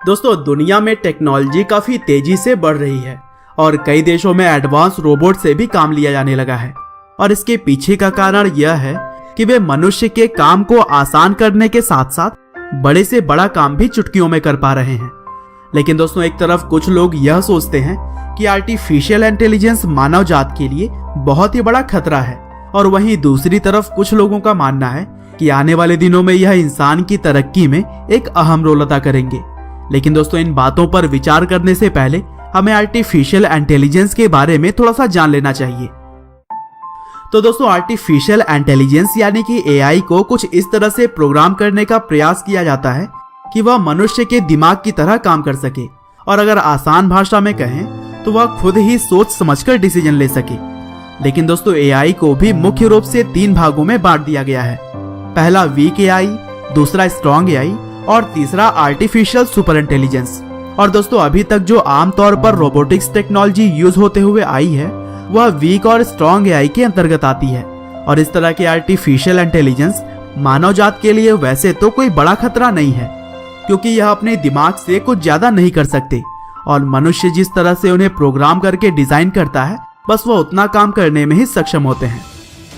दोस्तों, दुनिया में टेक्नोलॉजी काफी तेजी से बढ़ रही है और कई देशों में एडवांस रोबोट से भी काम लिया जाने लगा है। और इसके पीछे का कारण यह है कि वे मनुष्य के काम को आसान करने के साथ साथ बड़े से बड़ा काम भी चुटकियों में कर पा रहे हैं। लेकिन दोस्तों, एक तरफ कुछ लोग यह सोचते हैं कि आर्टिफिशियल इंटेलिजेंस मानव जात के लिए बहुत ही बड़ा खतरा है, और वहीं दूसरी तरफ कुछ लोगों का मानना है कि आने वाले दिनों में यह इंसान की तरक्की में एक अहम रोल अदा करेंगे। लेकिन दोस्तों, इन बातों पर विचार करने से पहले हमें आर्टिफिशियल इंटेलिजेंस के बारे में थोड़ा सा जान लेना चाहिए। तो दोस्तों, आर्टिफिशियल इंटेलिजेंस यानी कि एआई को कुछ इस तरह से प्रोग्राम करने का प्रयास किया जाता है कि वह मनुष्य के दिमाग की तरह काम कर सके, और अगर आसान भाषा में कहें तो वह खुद ही सोच समझकर डिसीजन ले सके। लेकिन दोस्तों, एआई को भी मुख्य रूप से 3 भागों में बांट दिया गया है। पहला वीक एआई, दूसरा स्ट्रॉन्ग एआई और तीसरा आर्टिफिशियल सुपर इंटेलिजेंस। और दोस्तों, अभी तक जो आमतौर पर रोबोटिक्स टेक्नोलॉजी यूज होते हुए आई है वह वीक और स्ट्रॉन्ग एआई के अंतर्गत आती है। और इस तरह के आर्टिफिशियल इंटेलिजेंस मानव जात के लिए वैसे तो कोई बड़ा खतरा नहीं है, क्योंकि यह अपने दिमाग से कुछ ज्यादा नहीं कर सकते, और मनुष्य जिस तरह से उन्हें प्रोग्राम करके डिजाइन करता है बस वह उतना काम करने में ही सक्षम होते हैं।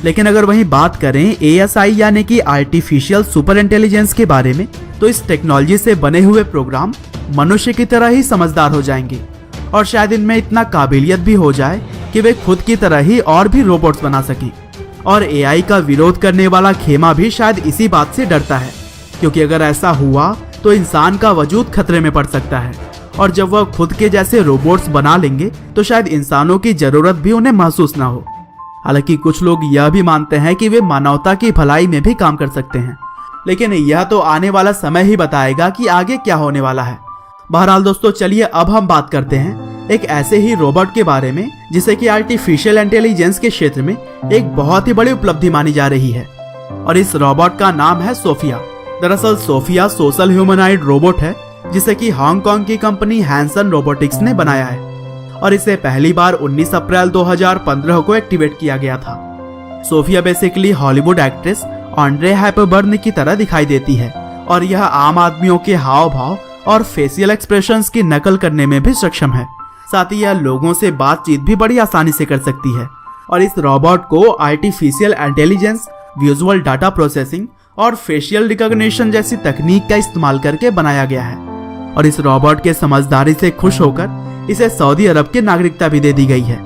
लेकिन अगर वहीं बात करें एएसआई यानी कि आर्टिफिशियल सुपर इंटेलिजेंस के बारे में, तो इस टेक्नोलॉजी से बने हुए प्रोग्राम मनुष्य की तरह ही समझदार हो जाएंगे, और शायद इनमें इतना काबिलियत भी हो जाए कि वे खुद की तरह ही और भी रोबोट्स बना सकें। और एआई का विरोध करने वाला खेमा भी शायद इसी बात से डरता है, क्योंकि अगर ऐसा हुआ तो इंसान का वजूद खतरे में पड़ सकता है, और जब वह खुद के जैसे रोबोट्स बना लेंगे तो शायद इंसानों की जरूरत भी उन्हें महसूस ना हो। हालांकि कुछ लोग यह भी मानते हैं कि वे मानवता की भलाई में भी काम कर सकते हैं, लेकिन यह तो आने वाला समय ही बताएगा कि आगे क्या होने वाला है। बहरहाल दोस्तों, चलिए अब हम बात करते हैं एक ऐसे ही रोबोट के बारे में जिसे कि आर्टिफिशियल इंटेलिजेंस के क्षेत्र में एक बहुत ही बड़ी उपलब्धि मानी जा रही है, और इस रोबोट का नाम है सोफिया। दरअसल सोफिया सोशल ह्यूमनॉइड रोबोट है जिसे कि हांगकांग की कंपनी हैंसन रोबोटिक्स ने बनाया है, और इसे पहली बार 19 अप्रैल 2015 को एक्टिवेट किया गया था। Sophia basically Hollywood actress Audrey Hepburn की तरह दिखाई देती है, और यह आम आदमियों के हाव भाव और फेशियल एक्सप्रेशंस की नकल करने में भी सक्षम है। साथ ही यह लोगों से बातचीत भी बड़ी आसानी से कर सकती है। और इस रोबोट को artificial intelligence, visual data processing और फेशियल रिकॉग्निशन जैसी तकनीक का इस्तेमाल करके बनाया गया है। और इस रोबोट के समझदारी से खुश होकर इसे सऊदी अरब की नागरिकता भी दे दी गई है।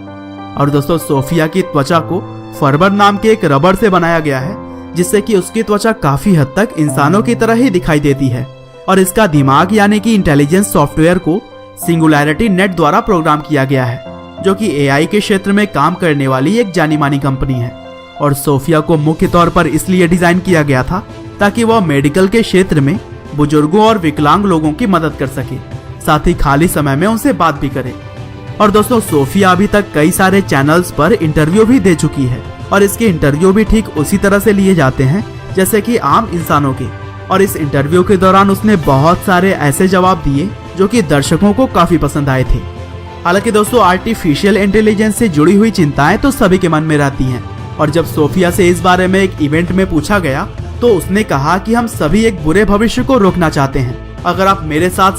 और दोस्तों, सोफिया की त्वचा को फर्बर नाम के एक रबर से बनाया गया है, जिससे कि उसकी त्वचा काफी हद तक इंसानों की तरह ही दिखाई देती है। और इसका दिमाग यानी कि इंटेलिजेंस सॉफ्टवेयर को सिंगुलैरिटी नेट द्वारा प्रोग्राम किया गया है, जो कि एआई के क्षेत्र में काम करने वाली एक जानी मानी कंपनी है। और सोफिया को मुख्य तौर पर इसलिए डिजाइन किया गया था ताकि वह मेडिकल के क्षेत्र में बुजुर्गों और विकलांग लोगों की मदद कर सके, साथ ही खाली समय में उनसे बात भी करे। और दोस्तों, सोफिया अभी तक कई सारे चैनल्स पर इंटरव्यू भी दे चुकी है, और इसके इंटरव्यू भी ठीक उसी तरह से लिए जाते हैं जैसे कि आम इंसानों के। और इस इंटरव्यू के दौरान उसने बहुत सारे ऐसे जवाब दिए जो कि दर्शकों को काफी पसंद आए थे। हालांकि दोस्तों, आर्टिफिशियल इंटेलिजेंस से जुड़ी हुई चिंताएं तो सभी के मन में रहती हैं, और जब सोफिया से इस बारे में एक इवेंट में पूछा गया तो उसने कहा कि हम सभी एक बुरे भविष्य को रोकना चाहते हैं। अगर आप मेरे साथ